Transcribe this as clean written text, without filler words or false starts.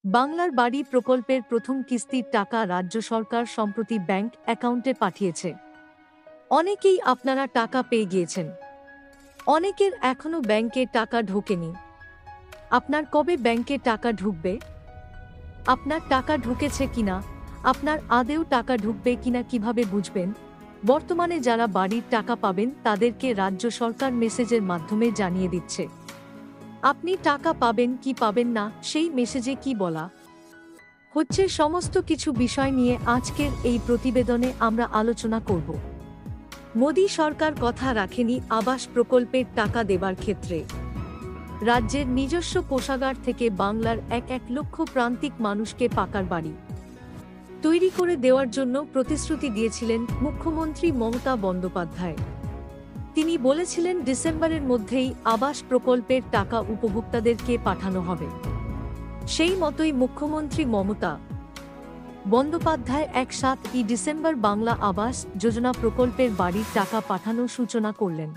বাংলার বাড়ি প্রকল্পের প্রথম কিস্তির টাকা রাজ্য সরকার সম্প্রতি ব্যাংক অ্যাকাউন্টে পাঠিয়েছে। অনেকেই আপনারা টাকা পেয়ে গিয়েছেন। অনেকের এখনো ব্যাংকে টাকা ঢোকেনি। আপনার কবে ব্যাংকে টাকা ঢুকবে? আপনার টাকা ঢুকেছে কিনা, আপনার আদেও টাকা ঢুকবে কিনা কিভাবে বুঝবেন? বর্তমানে যারা বাড়ির টাকা পাবেন তাদেরকে রাজ্য সরকার মেসেজের মাধ্যমে জানিয়ে দিচ্ছে। আপনি টাকা পাবেন কি পাবেন না সেই মেসেজে কি বলা হচ্ছে সমস্ত কিছু বিষয় নিয়ে আজকের এই প্রতিবেদনে আমরা আলোচনা করব। মোদি সরকার কথা রাখেনি আবাস প্রকল্পের টাকা দেবার ক্ষেত্রে। রাজ্যের নিজস্ব কোষাগার থেকে বাংলার এক লক্ষ প্রান্তিক মানুষকে পাকার বাড়ি তৈরি করে দেওয়ার জন্য প্রতিশ্রুতি দিয়েছিলেন মুখ্যমন্ত্রী মমতা বন্দ্যোপাধ্যায়। তিনি বলেছিলেন ডিসেম্বরের মধ্যেই আবাস প্রকল্পের টাকা উপভোক্তাদেরকে পাঠানো হবে। সেই মতোই মুখ্যমন্ত্রী মমতা বন্দ্যোপাধ্যায় 7 ডিসেম্বর বাংলা আবাস যোজনা প্রকল্পের বাড়ির টাকা পাঠানোর সূচনা করলেন।